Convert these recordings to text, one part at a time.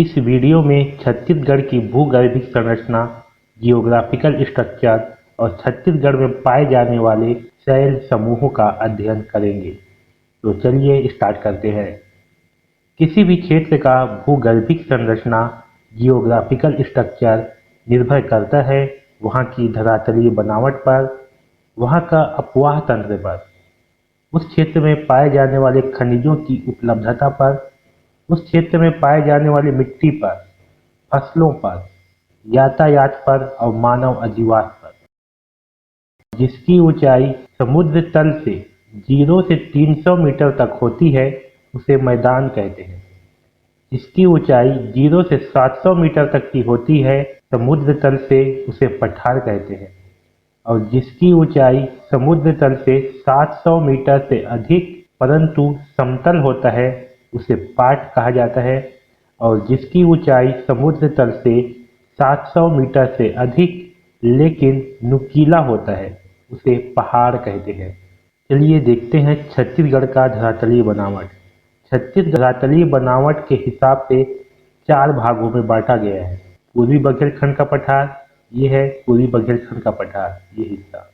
इस वीडियो में छत्तीसगढ़ की भूगर्भीय संरचना, जियोग्राफिकल स्ट्रक्चर और छत्तीसगढ़ में पाए जाने वाले शैल समूहों का अध्ययन करेंगे। तो चलिए स्टार्ट करते हैं। किसी भी क्षेत्र का भूगर्भीय संरचना, जियोग्राफिकल स्ट्रक्चर निर्भर करता है वहाँ की धरातलीय बनावट पर, वहाँ का अपवाह तंत्र पर, उस क्षेत्र में पाए जाने वाले खनिजों की उपलब्धता पर, उस क्षेत्र में पाए जाने वाली मिट्टी पर, फसलों पर, यातायात पर और मानव अधिवास पर। जिसकी ऊंचाई समुद्र तल से 0 से 300 मीटर तक होती है उसे मैदान कहते हैं। जिसकी ऊंचाई 0 से 700 मीटर तक की होती है समुद्र तल से उसे पठार कहते हैं। और जिसकी ऊंचाई समुद्र तल से 700 मीटर से अधिक परंतु समतल होता है उसे पाट कहा जाता है। और जिसकी ऊंचाई समुद्र तल से 700 मीटर से अधिक लेकिन नुकीला होता है उसे पहाड़ कहते हैं। चलिए देखते हैं छत्तीसगढ़ का धरातलीय बनावट। छत्तीसगढ़ धरातलीय बनावट के हिसाब से 4 भागों में बांटा गया है। पूर्वी बघेलखंड का पठार, ये है पूर्वी बघेलखंड का पठार, ये हिस्सा।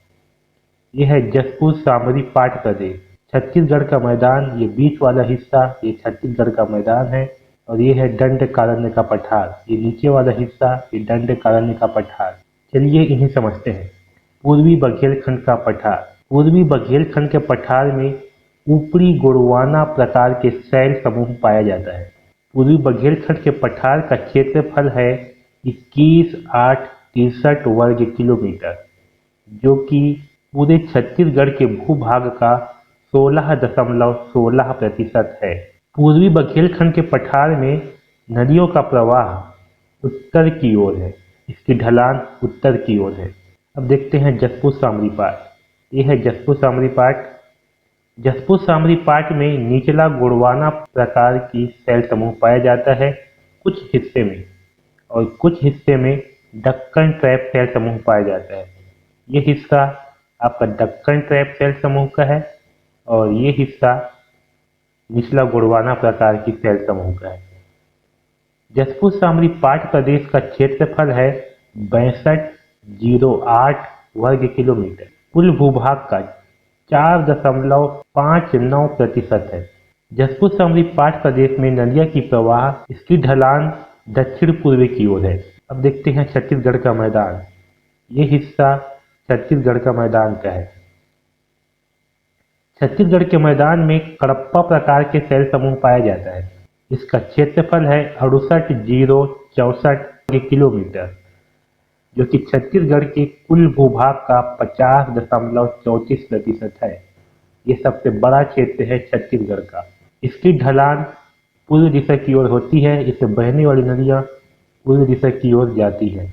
ये है जसपुर सामरी पाट प्रदेश। छत्तीसगढ़ का मैदान, ये बीच वाला हिस्सा, ये छत्तीसगढ़ का मैदान है। और ये है दंडकारण्य का पठार, ये नीचे वाला हिस्सा, ये दंडकारण्य का पठार। चलिए इन्हें समझते हैं। पूर्वी बघेलखंड का पठार। पूर्वी बघेलखंड के पठार में ऊपरी गोंडवाना प्रकार के शैल समूह पाया जाता है। पूर्वी बघेलखंड के पठार का क्षेत्रफल है 21,863 वर्ग किलोमीटर, जो कि पूरे छत्तीसगढ़ के भूभाग का 16.16% है। पूर्वी बघेलखंड के पठार में नदियों का प्रवाह उत्तर की ओर है, इसकी ढलान उत्तर की ओर है। अब देखते हैं जसपुर सामरी पाट। ये है जसपुर सामरी पाट। जसपुर सामरी पाट में निचला गोंडवाना प्रकार की शैल समूह पाया जाता है कुछ हिस्से में, और कुछ हिस्से में दक्कन ट्रैप शैल समूह पाया जाता है। ये हिस्सा आपका दक्कन ट्रैप शैल समूह का है और ये हिस्सा निचला गोंडवाना प्रकार की शैल समूह का है। जसपुर सामरी पाट प्रदेश का क्षेत्रफल है 62,08 वर्ग किलोमीटर। कुल भूभाग का 4.59% है। जसपुर सामरी पाट प्रदेश में नदियों की प्रवाह, इसकी ढलान दक्षिण पूर्वी की ओर है। अब देखते हैं छत्तीसगढ़ का मैदान। ये हिस्सा छत्तीसगढ़ का मैदान का है। छत्तीसगढ़ के मैदान में कडप्पा प्रकार के शैल समूह पाया जाता है। इसका क्षेत्रफल है 68,064 किलोमीटर, जो कि छत्तीसगढ़ के कुल भूभाग का 50.34% है। ये सबसे बड़ा क्षेत्र है छत्तीसगढ़ का। इसकी ढलान पूर्व दिशा की ओर होती है, इससे बहने वाली नदियां पूर्व दिशा की ओर जाती है।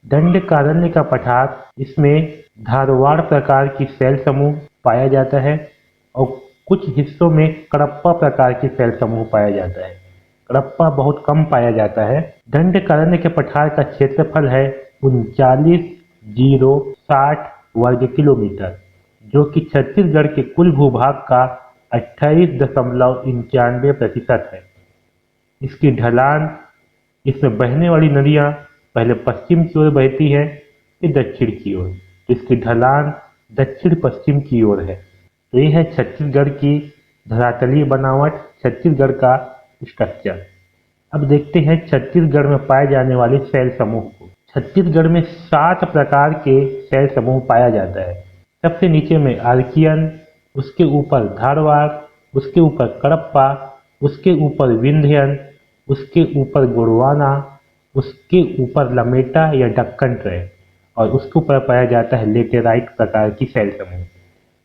दंडकारण्य का पठार, इसमें धारवाड़ प्रकार की शैल समूह पाया जाता है और कुछ हिस्सों में कडप्पा प्रकार की शैल समूह पाया जाता है। कडप्पा बहुत कम पाया जाता है। दंडकारण्य के पठार का क्षेत्रफल है 39,060 वर्ग किलोमीटर, जो कि छत्तीसगढ़ के कुल भूभाग का 28.91% है। इसकी ढलान, इसमें बहने वाली नदियां पहले पश्चिम की ओर बहती है फिर दक्षिण की ओर, इसकी ढलान दक्षिण पश्चिम की ओर है। तो ये है छत्तीसगढ़ की धरातलीय बनावट, छत्तीसगढ़ का स्ट्रक्चर। अब देखते हैं छत्तीसगढ़ में पाए जाने वाले शैल समूह को। छत्तीसगढ़ में 7 प्रकार के शैल समूह पाया जाता है। सबसे नीचे में आर्कियन, उसके ऊपर धारवाड़, उसके ऊपर कडप्पा, उसके ऊपर विंध्यन, उसके ऊपर गोंडवाना, उसके ऊपर लमेटा या दक्कन ट्रैप, और उसके ऊपर पाया जाता है लेटेराइट प्रकार की शैल समूह।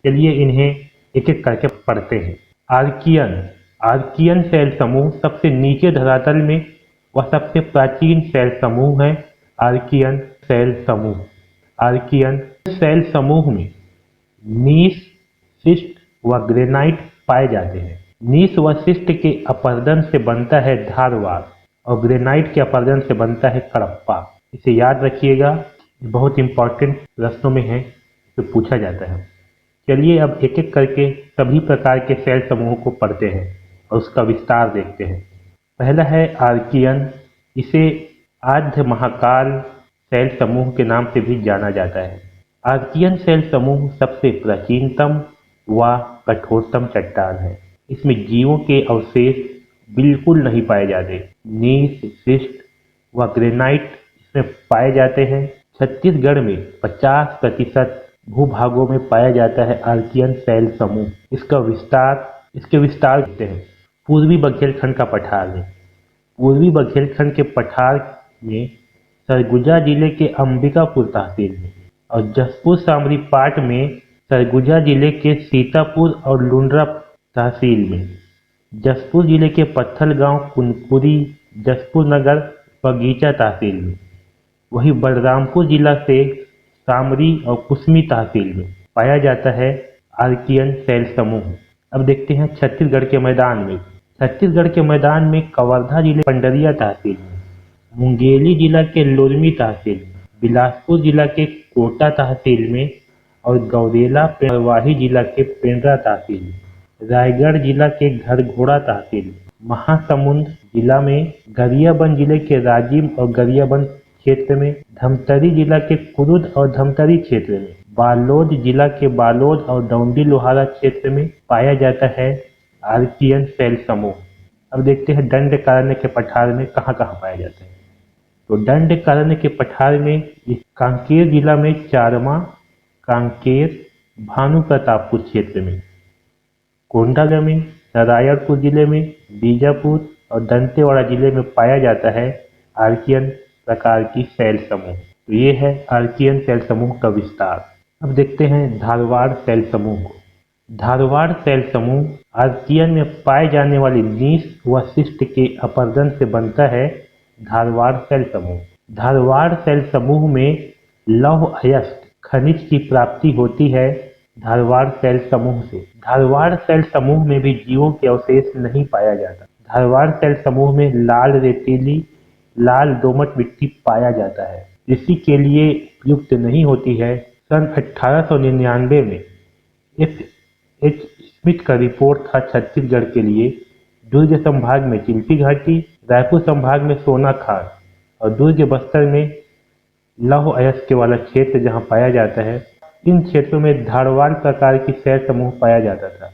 चलिए इन्हें एक एक करके पढ़ते हैं। आर्कियन। आर्कियन शैल समूह सबसे नीचे धरातल में वह सबसे प्राचीन शैल समूह है। आर्कियन शैल समूह। आर्कियन शैल समूह में नीस, शिस्ट व ग्रेनाइट पाए जाते हैं। नीस व शिस्ट के अपरदन से बनता है धारवाड़ और ग्रेनाइट के अपरदन से बनता है कडप्पा। इसे याद रखिएगा, बहुत इंपॉर्टेंट प्रश्नों में है, तो पूछा जाता है। चलिए अब एक एक करके सभी प्रकार के शैल समूहों को पढ़ते हैं और उसका विस्तार देखते हैं। पहला है आर्कियन। इसे आद्य महाकाल शैल समूह के नाम से भी जाना जाता है। आर्कियन शैल समूह सबसे प्राचीनतम व कठोरतम चट्टान है। इसमें जीवों के अवशेष बिल्कुल नहीं पाए जाते। नीस, शिस्ट व ग्रेनाइट इसमें पाए जाते हैं। छत्तीसगढ़ में 50% भूभागों में पाया जाता है आर्कियन शैल समूह। इसके विस्तार देखते हैं। पूर्वी बघेलखंड का पठार में, पूर्वी बघेलखंड के पठार में सरगुजा जिले के अंबिकापुर तहसील में, और जसपुर सामरी पाट में सरगुजा जिले के सीतापुर और लुंड्रा तहसील में, जसपुर जिले के पत्थलगांव, कुनकुरी, जसपुर नगर, बगीचा तहसील में। वही बलरामपुर जिला से सामरी और कुसमी तहसील में पाया जाता है आर्कियन शैल समूह। अब देखते हैं छत्तीसगढ़ के मैदान में। छत्तीसगढ़ के मैदान में कवर्धा जिले पंडरिया तहसील में, मुंगेली जिला के लोरमी तहसील में, बिलासपुर जिला के कोटा तहसील में, और गौरेला मरवाही जिला के पेंड्रा तहसील में, रायगढ़ जिला के घरघोड़ा तहसील में, महासमुंद जिला में, गरियाबंद जिले के राजिम और गरियाबंद क्षेत्र में, धमतरी जिला के कुरुद और धमतरी क्षेत्र में, बालोद जिला के बालोद और डौंडी लोहारा क्षेत्र में पाया जाता है आर्कियन शैल समूह। अब देखते हैं दंडकारण्य के पठार में कहाँ कहाँ पाया जाता है। तो दंडकारण्य के पठार में कांकेर जिला में चारमा, कांकेर, भानु प्रतापपुर क्षेत्र में, कोंडागांव में, नारायणपुर जिले में, बीजापुर और दंतेवाड़ा जिले में पाया जाता है आर्कियन प्रकार की शैल समूह। तो ये है आर्कियन शैल समूह का विस्तार। अब देखते हैं धारवाड़ शैल समूह को। धारवाड़ शैल समूह आर्कियन में पाए जाने वाली नीस व शिस्ट के अपरदन से बनता है धारवाड़ शैल समूह। धारवाड़ शैल समूह में लौह अयस्क खनिज की प्राप्ति होती है धारवाड़ शैल समूह से। धारवाड़ शैल समूह में भी जीवों के अवशेष नहीं पाया जाता। धारवाड़ शैल समूह में लाल रेतीली, लाल दोमट मिट्टी पाया जाता है। इसी के लिए उपयुक्त नहीं होती है। सन 1899 में F.H. स्मिथ का रिपोर्ट था छत्तीसगढ़ के लिए। दुर्ग संभाग में चिल्फी घाटी, रायपुर संभाग में सोना खान और दुर्ग बस्तर में लौह अयस्क वाला क्षेत्र जहां पाया जाता है, इन क्षेत्रों में धारवाड़ प्रकार की शैल समूह पाया जाता था।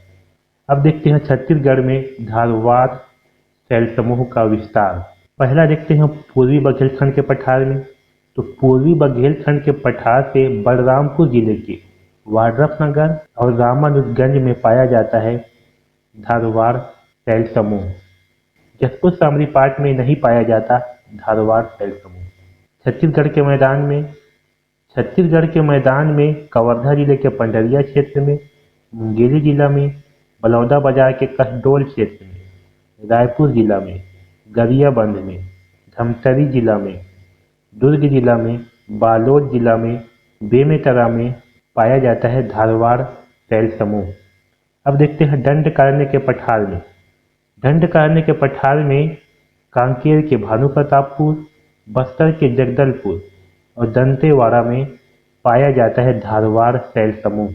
अब देखते हैं छत्तीसगढ़ में धारवाड़ शैल समूह का विस्तार। पहला देखते हैं पूर्वी बघेलखंड के पठार में। तो पूर्वी बघेलखंड के पठार से बलरामपुर जिले के वाड्रफनगर और रामानुजगंज में पाया जाता है धारवाड़ शैल समूह। जसपुर सामरी पाट में नहीं पाया जाता धारवाड़ शैल समूह। छत्तीसगढ़ के मैदान में कवर्धा जिले के पंडरिया क्षेत्र में, मुंगेली जिला में, बलौदा बाजार के कसडोल क्षेत्र में, रायपुर जिला में, गरियाबंद में, धमतरी जिला में, दुर्ग जिला में, बालोद जिला में, बेमेतरा में पाया जाता है धारवाड़ शैल समूह। अब देखते हैं दंडकारण्य के पठार में। दंडकारण्य के पठार में कांकेर के भानु प्रतापपुर, बस्तर के जगदलपुर और दंतेवाड़ा में पाया जाता है धारवाड़ शैल समूह।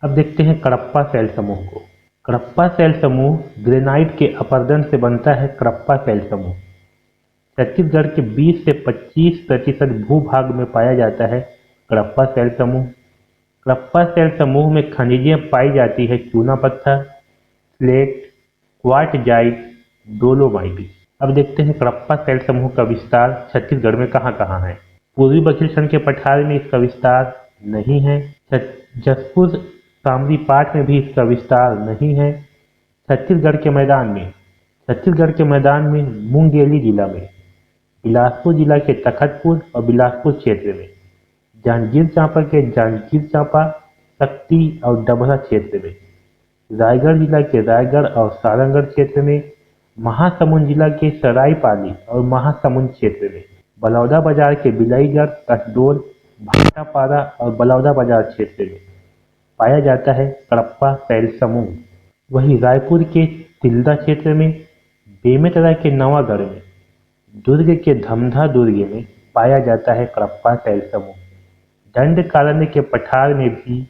अब देखते हैं कडप्पा शैल समूह को। कडप्पा शैल समूह ग्रेनाइट के अपरदन से बनता है कडप्पा शैल समूह। छत्तीसगढ़ के 20 से 25% भूभाग में पाया जाता है कडप्पा शैल समूह। कडप्पा शैल समूह में खनिजें पाई जाती है चूना पत्थर, स्लेट, क्वार्टजाइट, डोलोमाइट। अब देखते हैं कडप्पा शैल समूह का विस्तार छत्तीसगढ़ में कहाँ कहाँ है। पूर्वी बघेलखंड के पठार में इसका विस्तार नहीं है। जसपुर सामरी पाट में भी इसका विस्तार नहीं है। छत्तीसगढ़ के मैदान में मुंगेली जिला में, बिलासपुर जिला के तखतपुर और बिलासपुर क्षेत्र में, जांजगीर चांपा के जांजगीर चांपा, शक्ति और डभरा क्षेत्र में, रायगढ़ जिला के रायगढ़ और सारंगढ़ क्षेत्र में, महासमुंद जिला के सरायपाली और महासमुंद क्षेत्र में, बलौदा बाजार के बिलाईगढ़, कसडोल, भाटापारा और बलौदा बाजार क्षेत्र में पाया जाता है कडप्पा शैल समूह। वहीं रायपुर के तिल्दा क्षेत्र में, बेमेतरा के नवागढ़ में, दुर्ग के धमधा दुर्ग में पाया जाता है कडप्पा शैल समूह। दंडकारण्य के पठार में भी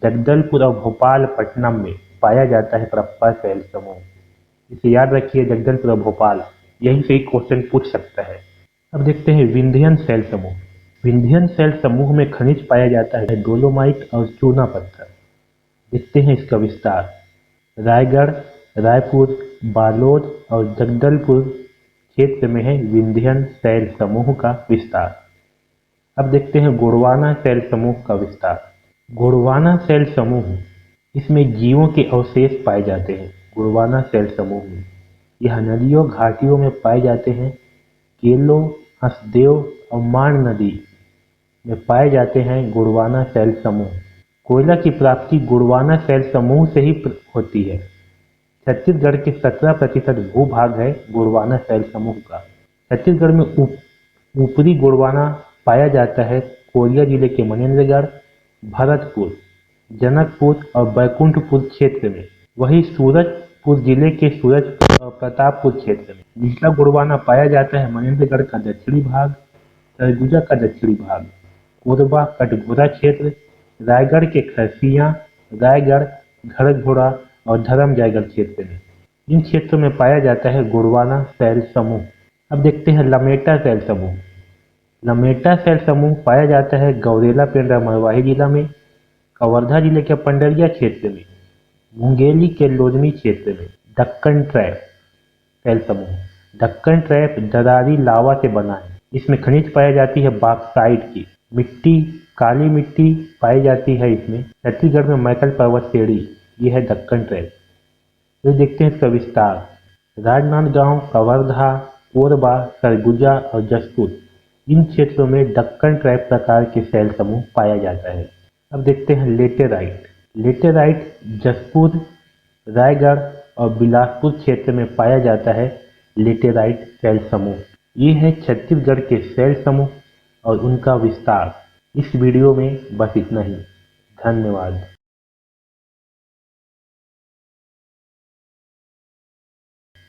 जगदलपुर और भोपालपट्टनम में पाया जाता है कडप्पा शैल समूह। इसे याद रखिए, जगदलपुर और भोपाल, यहीं से ही क्वेश्चन पूछ सकता है। अब देखते हैं विंध्यन शैल समूह। विंध्यन शैल समूह में खनिज पाया जाता है डोलोमाइट और चूना पत्थर। देखते हैं इसका विस्तार। रायगढ़, रायपुर, बालोद और जगदलपुर क्षेत्र में है विंध्यन शैल समूह का विस्तार। अब देखते हैं गोंडवाना शैल समूह का विस्तार। गोंडवाना शैल समूह, इसमें जीवों के अवशेष पाए जाते हैं। गोंडवाना शैल समूह में यह नदियों घाटियों में पाए जाते हैं। केलो, हसदेव और मान नदी में पाए जाते हैं गोंडवाना शैल समूह। कोयला की प्राप्ति गोंडवाना शैल समूह से ही होती है। छत्तीसगढ़ के 17% भूभाग है गोंडवाना शैल समूह का। छत्तीसगढ़ में ऊपरी गोंडवाना पाया जाता है कोरिया जिले के मनेन्द्रगढ़, भरतपुर, जनकपुर और बैकुंठपुर क्षेत्र में। वही सूरजपुर जिले के सूरजपुर और प्रतापपुर क्षेत्र में। निचला गोंडवाना पाया जाता है मनेन्द्रगढ़ का दक्षिणी भाग, सरगुजा का दक्षिणी भाग, कोरबा कटघोरा क्षेत्र, रायगढ़ के खरसिया, रायगढ़, घड़घोड़ा और धरम जयगढ़ क्षेत्र में। इन क्षेत्रों में पाया जाता है गोंडवाना शैल समूह। अब देखते हैं लमेटा शैल समूह। लमेटा शैल समूह पाया जाता है गौरेला पेंड्रा मरवाही जिला में, कवर्धा जिले के पंडरिया क्षेत्र में, मुंगेली के लोजमी क्षेत्र में। दक्कन ट्रैप शैल समूह। दक्कन ट्रैप दरारी लावा से बना है। इसमें खनिज पाई जाती है बॉक्साइट की। मिट्टी, काली मिट्टी पाई जाती है इसमें। छत्तीसगढ़ में मैकल पर्वत श्रेणी, ये है दक्कन ट्रैप। तो देखते हैं इसका विस्तार। राजनांदगांव, कवर्धा, कोरबा, सरगुजा और जशपुर, इन क्षेत्रों में दक्कन ट्रैप प्रकार के शैल समूह पाया जाता है। अब देखते हैं लेटेराइट। लेटेराइट जशपुर, रायगढ़ और बिलासपुर क्षेत्र में पाया जाता है लेटेराइट शैल समूह। ये है छत्तीसगढ़ के शैल समूह और उनका विस्तार। इस वीडियो में बस इतना ही। धन्यवाद।